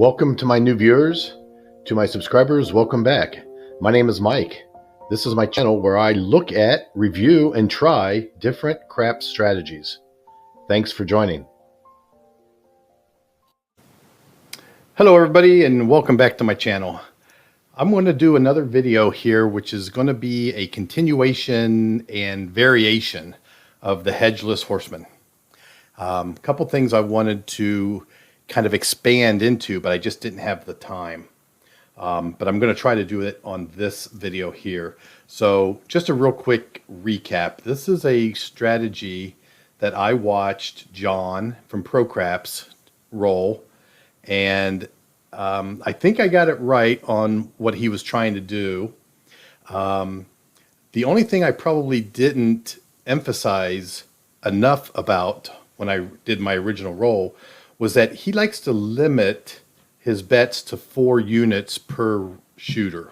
Welcome to my new viewers, to my subscribers, welcome back. My name is Mike. This is my channel where I look at, review, and try different craps strategies. Thanks for joining. Hello everybody and welcome back to my channel. I'm going to do another video here which is going to be a continuation and variation of the HedgeLess Horseman. A couple things I wanted to kind of expand into, but I just didn't have the time. But I'm going to try to do it on this video here. So just a real quick recap. This is a strategy that I watched John from CRAPS roll, and I think I got it right on what he was trying to do. The only thing I probably didn't emphasize enough about when I did my original roll was that he likes to limit his bets to 4 units per shooter.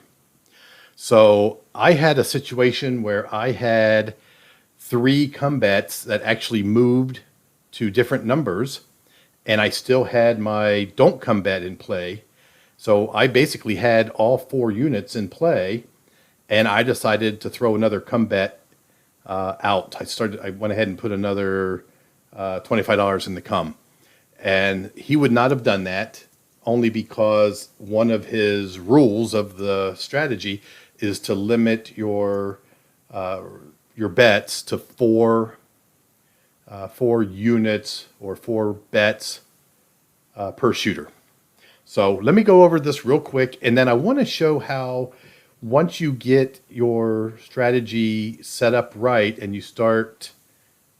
So I had a situation where I had 3 come bets that actually moved to different numbers, and I still had my don't come bet in play. So I basically had all 4 units in play, and I decided to throw another come bet out. I went ahead and put another $25 in the come. And he would not have done that, only because one of his rules of the strategy is to limit your bets to 4 units or 4 bets per shooter. So let me go over this real quick, and then I want to show how once you get your strategy set up right and you start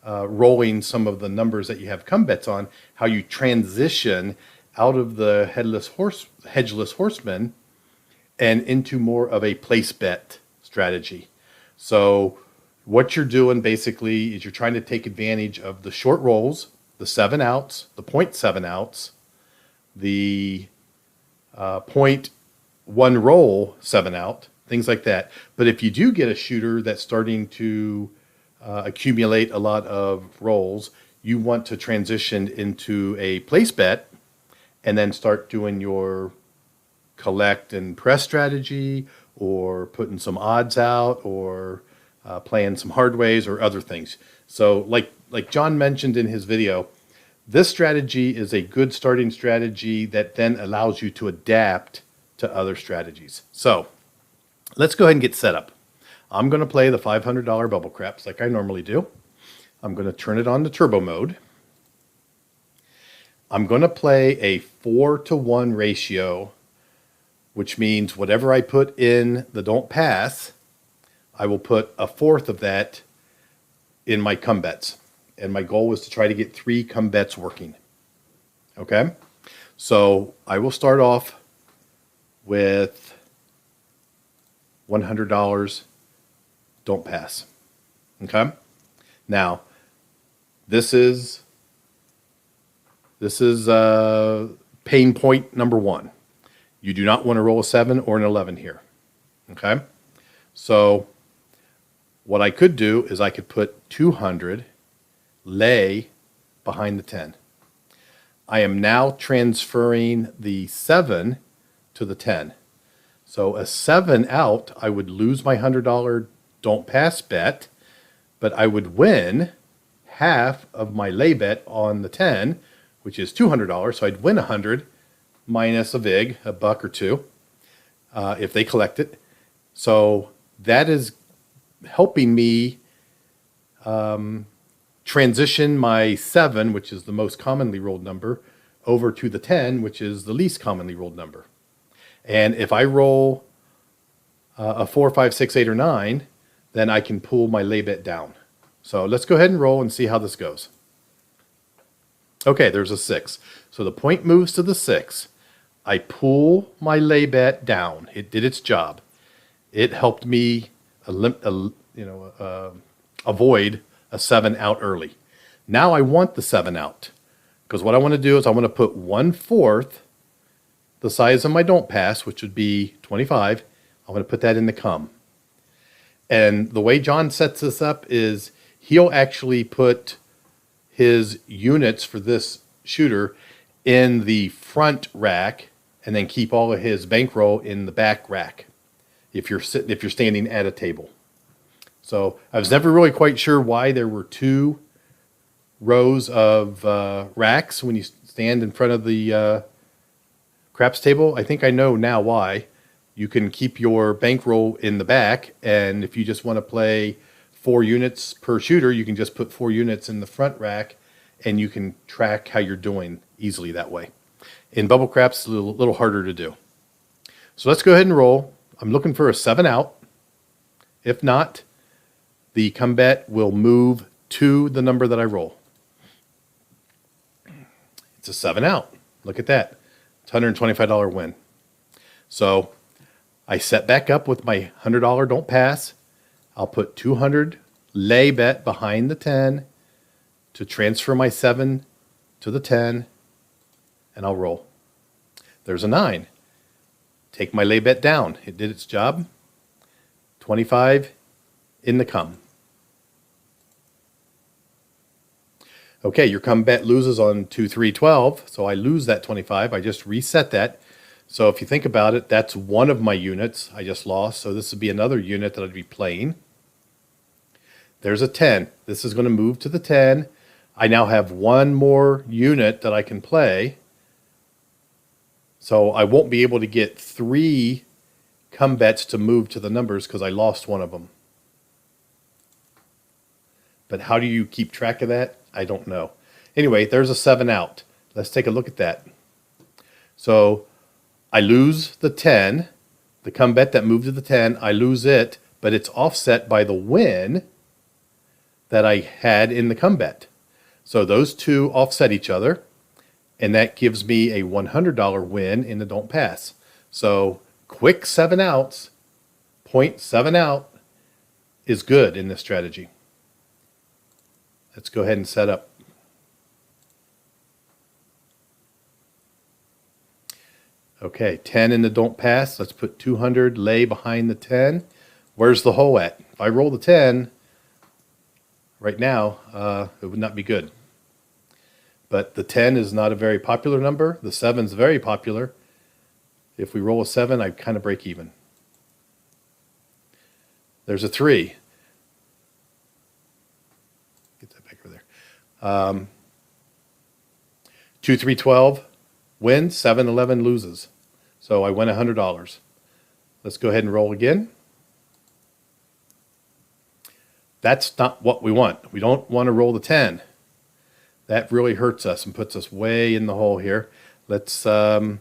rolling some of the numbers that you have come bets on, how you transition out of the HedgeLess Horseman and into more of a place bet strategy. So what you're doing basically is you're trying to take advantage of the short rolls, the 7 outs, the 0.7 outs, the 0.1 roll 7 out, things like that. But if you do get a shooter that's starting to accumulate a lot of rolls, you want to transition into a place bet and then start doing your collect and press strategy, or putting some odds out, or playing some hard ways or other things. So like John mentioned in his video, this strategy is a good starting strategy that then allows you to adapt to other strategies. So let's go ahead and get set up. I'm going to play the $500 bubble craps like I normally do. I'm going to turn it on to turbo mode. I'm going to play a 4-to-1 ratio, which means whatever I put in the don't pass, I will put a fourth of that in my come bets. And my goal was to try to get 3 come bets working. Okay? So I will start off with $100 don't pass. Okay? Now, this is pain point number 1. You do not want to roll a 7 or an 11 here. Okay? So what I could do is I could put 200 lay behind the 10. I am now transferring the 7 to the 10. So a 7 out, I would lose my $100 don't pass bet, but I would win half of my lay bet on the 10, which is $200. So I'd win 100 minus a vig, a buck or two, if they collect it. So that is helping me transition my 7, which is the most commonly rolled number, over to the 10, which is the least commonly rolled number. And if I roll a 4, 5, 6, 8, or 9, then I can pull my lay bet down. So let's go ahead and roll and see how this goes. Okay, there's a 6. So the point moves to the 6. I pull my lay bet down. It did its job. It helped me avoid a 7 out early. Now I want the 7 out, because what I want to do is I want to put 1/4 the size of my don't pass, which would be 25. I'm going to put that in the come. And the way John sets this up is he'll actually put his units for this shooter in the front rack and then keep all of his bankroll in the back rack if you're standing at a table. So I was never really quite sure why there were two rows of racks when you stand in front of the craps table. I think I know now why. You can keep your bankroll in the back, and if you just want to play 4 units per shooter, you can just put 4 units in the front rack, and you can track how you're doing easily that way. In bubble craps, it's a little harder to do. So let's go ahead and roll. I'm looking for a 7 out. If not, the come bet will move to the number that I roll. It's a 7 out. Look at that. It's a $125 win. So I set back up with my $100 don't pass. I'll put 200 lay bet behind the 10 to transfer my 7 to the 10, and I'll roll. There's a 9. Take my lay bet down. It did its job. 25 in the come. Okay, your come bet loses on 2, 3, 12, so I lose that 25. I just reset that. So if you think about it, that's one of my units I just lost. So this would be another unit that I'd be playing. There's a 10. This is going to move to the 10. I now have one more unit that I can play. So I won't be able to get 3 come bets to move to the numbers because I lost one of them. But how do you keep track of that? I don't know. Anyway, there's a 7 out. Let's take a look at that. So I lose the 10, the come bet that moved to the 10, I lose it, but it's offset by the win that I had in the come bet. So those two offset each other, and that gives me a $100 win in the don't pass. So quick 7 outs, 0.7 out is good in this strategy. Let's go ahead and set up. Okay, 10 in the don't pass. Let's put 200 lay behind the 10. Where's the hole at? If I roll the 10, right now, it would not be good. But the 10 is not a very popular number. The 7 is very popular. If we roll a 7, I kind of break even. There's a 3. Get that back over there. 2, 3, 12 wins. 7, 11 loses. So I win $100. Let's go ahead and roll again. That's not what we want. We don't want to roll the 10. That really hurts us and puts us way in the hole here. Let's go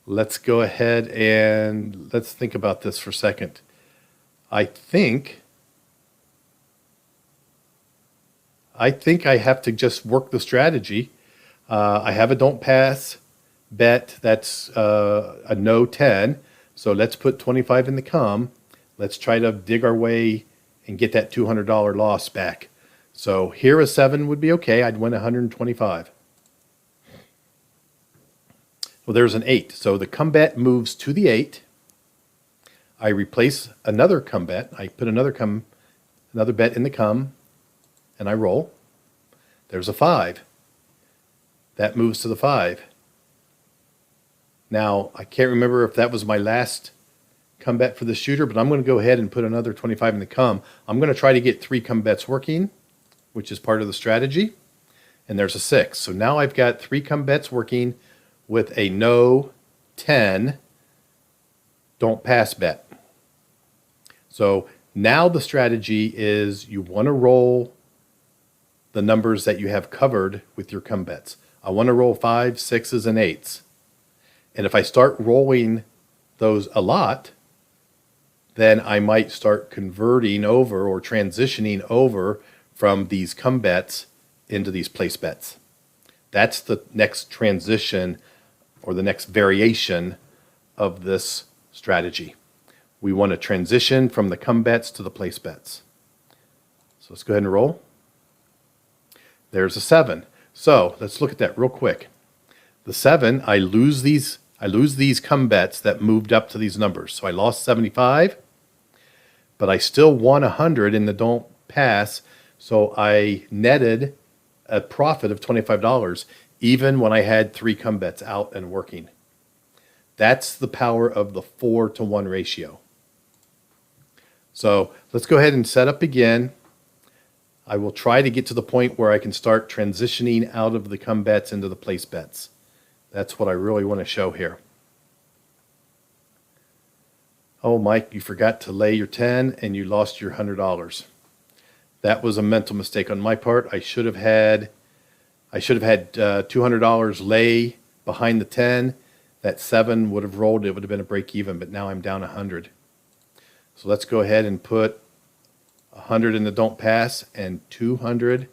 ahead and let's think about this for a second. I think I have to just work the strategy. I have a don't pass bet that's a no 10. So let's put 25 in the come. Let's try to dig our way and get that $200 loss back. So here a 7 would be okay. I'd win 125. Well, there's an 8. So the come bet moves to the 8. I replace another come bet. I put another bet in the come, and I roll. There's a 5. That moves to the 5. Now, I can't remember if that was my last come bet for the shooter, but I'm going to go ahead and put another 25 in the come. I'm going to try to get 3 come bets working, which is part of the strategy. And there's a 6. So now I've got 3 come bets working with a no 10 don't pass bet. So now the strategy is you want to roll the numbers that you have covered with your come bets. I want to roll 5s, 6s, and 8s. And if I start rolling those a lot, then I might start converting over or transitioning over from these come bets into these place bets. That's the next transition or the next variation of this strategy. We want to transition from the come bets to the place bets. So let's go ahead and roll. There's a 7. So let's look at that real quick. The 7, I lose these come bets that moved up to these numbers. So I lost 75, but I still won 100 in the don't pass. So I netted a profit of $25 even when I had 3 come bets out and working. That's the power of the 4-to-1 ratio. So let's go ahead and set up again. I will try to get to the point where I can start transitioning out of the come bets into the place bets. That's what I really want to show here. Oh, Mike, you forgot to lay your 10 and you lost your $100. That was a mental mistake on my part. I should have had $200 lay behind the 10. That 7 would have rolled. It would have been a break even, but now I'm down 100. So let's go ahead and put 100 in the don't pass and 200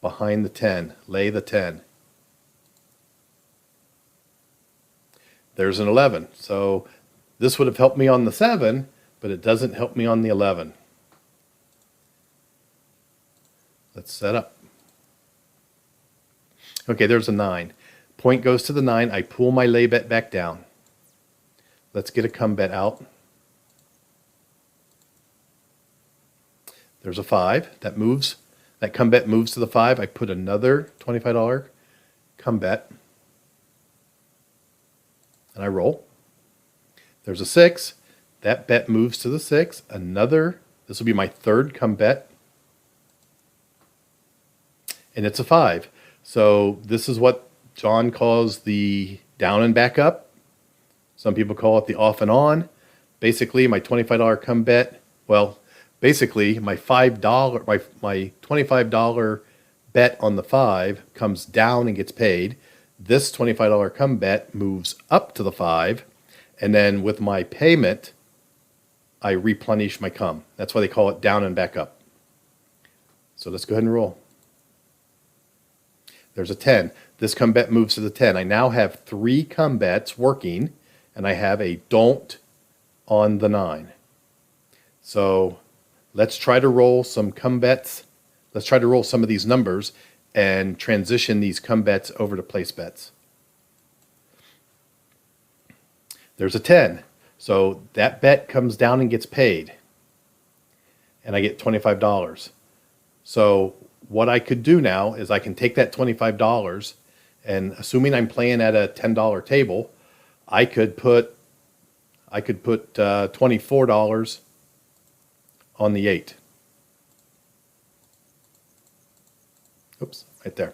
behind the 10. Lay the 10. There's an 11. So this would have helped me on the 7, but it doesn't help me on the 11. Let's set up. Okay, there's a 9. Point goes to the 9. I pull my lay bet back down. Let's get a come bet out. There's a 5. That moves. That come bet moves to the 5. I put another $25 come bet. And I roll. There's a 6. That bet moves to the 6. This will be my third come bet. And it's a 5. So this is what John calls the down and back up. Some people call it the off and on. Basically, my $25 come bet, well, basically my my $25 bet on the 5 comes down and gets paid. This $25 come bet moves up to the 5, and then with my payment, I replenish my come. That's why they call it down and back up. So let's go ahead and roll. There's a 10. This come bet moves to the 10. I now have 3 come bets working, and I have a don't on the 9. So let's try to roll some come bets. Let's try to roll some of these numbers and transition these come bets over to place bets. There's a 10. So that bet comes down and gets paid. And I get $25. So what I could do now is I can take that $25 and, assuming I'm playing at a $10 table, I could put $24 on the 8. Oops, right there.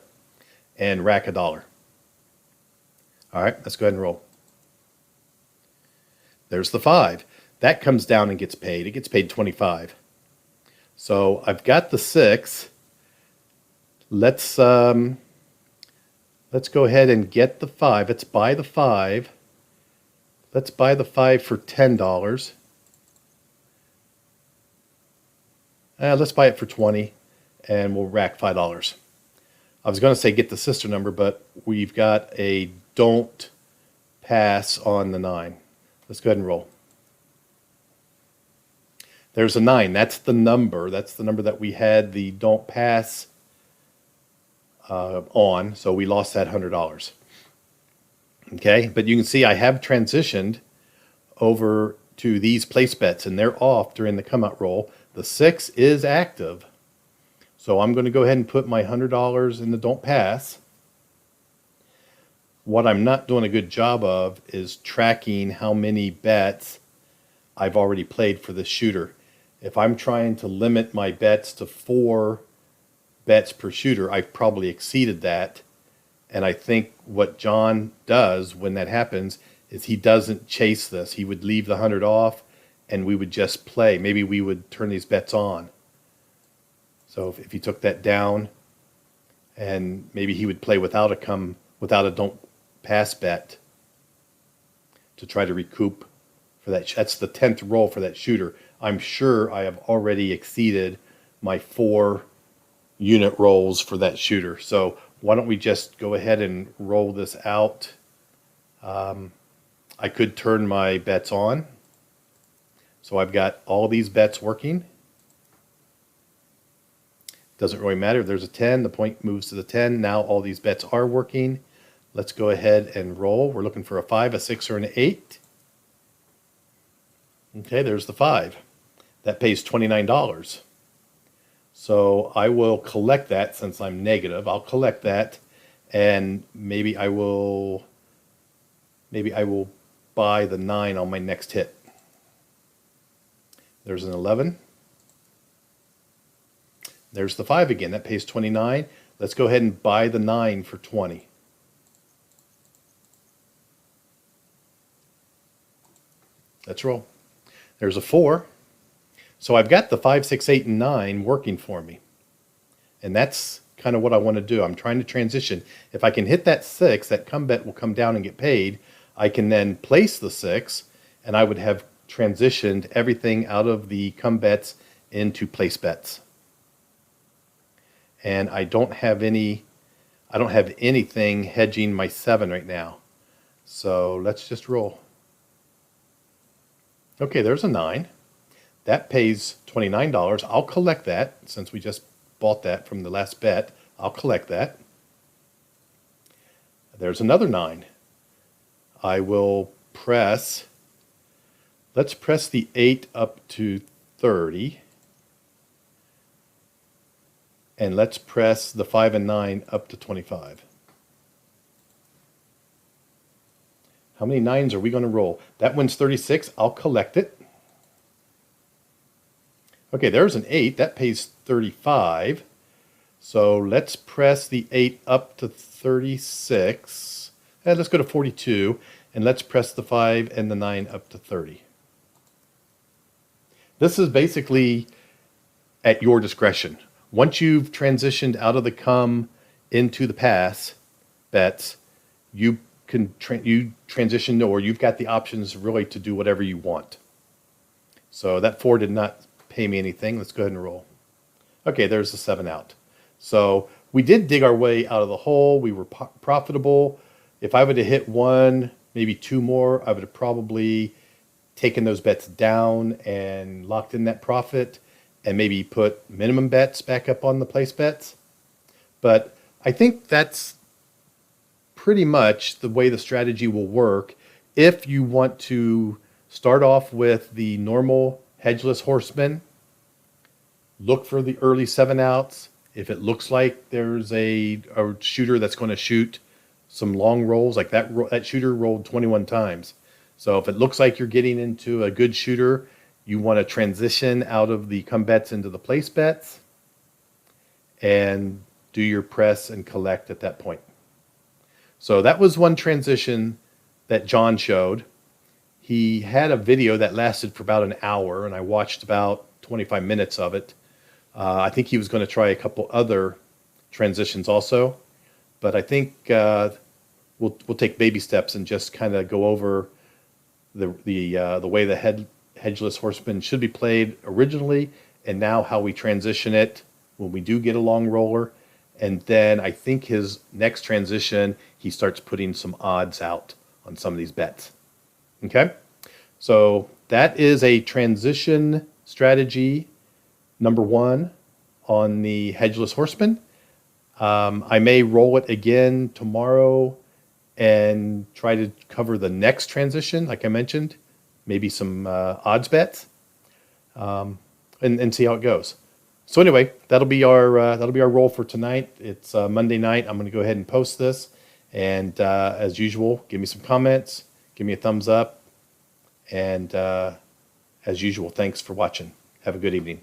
And rack $1. All right, let's go ahead and roll. There's the 5. That comes down and gets paid. It gets paid 25. So I've got the 6. Let's go ahead and get the 5. Let's buy the 5. Let's buy the 5 for $10. Let's buy it for 20, and we'll rack $5. I was going to say get the sister number, but we've got a don't pass on the 9. Let's go ahead and roll. There's a 9. That's the number. That's the number that we had the don't pass on, so we lost that $100. Okay, but you can see I have transitioned over to these place bets, and they're off during the come out roll. The 6 is active, so I'm going to go ahead and put my $100 in the don't pass. What I'm not doing a good job of is tracking how many bets I've already played for this shooter. If I'm trying to limit my bets to 4 bets per shooter, I've probably exceeded that. And I think what John does when that happens is he doesn't chase this. He would leave the 100 off and we would just play. Maybe we would turn these bets on. So if he took that down, and maybe he would play without a don't pass bet to try to recoup for that. That's the 10th roll for that shooter. I'm sure I have already exceeded my 4 unit rolls for that shooter. So why don't we just go ahead and roll this out? I could turn my bets on. So I've got all these bets working. Doesn't really matter. If there's a 10, the point moves to the 10. Now all these bets are working. Let's go ahead and roll. We're looking for a 5, a 6, or an 8. Okay, there's the 5. That pays $29. So I will collect that since I'm negative. I'll collect that, and maybe I will buy the 9 on my next hit. There's an 11. There's the 5 again. That pays 29. Let's go ahead and buy the 9 for 20. Let's roll. There's a 4. So I've got the 5, 6, 8, and 9 working for me. And that's kind of what I want to do. I'm trying to transition. If I can hit that 6, that come bet will come down and get paid. I can then place the 6, and I would have transitioned everything out of the come bets into place bets. And I don't have anything hedging my 7 right now. So let's just roll. Okay, there's a 9. That pays $29. I'll collect that since we just bought that from the last bet. I'll collect that. There's another 9. I will press, let's press the 8 up to 30. And let's press the 5 and 9 up to 25. How many 9s are we going to roll? That one's 36. I'll collect it. Okay, there's an 8. That pays 35. So let's press the 8 up to 36. And let's go to 42. And let's press the 5 and the 9 up to 30. This is basically at your discretion. Once you've transitioned out of the come into the pass bets, you can transition, or you've got the options really to do whatever you want. So that 4 did not pay me anything. Let's go ahead and roll. Okay, there's the 7 out. So we did dig our way out of the hole. We were profitable. If I would have hit 1, maybe 2 more, I would have probably taken those bets down and locked in that profit and maybe put minimum bets back up on the place bets. But I think that's pretty much the way the strategy will work if you want to start off with the normal HedgeLess Horseman. Look for the early 7 outs. If it looks like there's a shooter that's going to shoot some long rolls, like that shooter rolled 21 times. So if it looks like you're getting into a good shooter, you want to transition out of the come bets into the place bets and do your press and collect at that point. So that was one transition that John showed. He had a video that lasted for about an hour, and I watched about 25 minutes of it. I think he was going to try a couple other transitions also, but I think we'll take baby steps and just kind of go over the way the HedgeLess Horseman should be played originally, and now how we transition it when we do get a long roller. And then I think his next transition, he starts putting some odds out on some of these bets. Okay, so that is a transition strategy number 1 on the HedgeLess Horseman. I may roll it again tomorrow and try to cover the next transition, like I mentioned, maybe some odds bets, and see how it goes. So anyway, that'll be our roll for tonight. It's Monday night. I'm going to go ahead and post this, and as usual, give me some comments, give me a thumbs up, and as usual, thanks for watching. Have a good evening.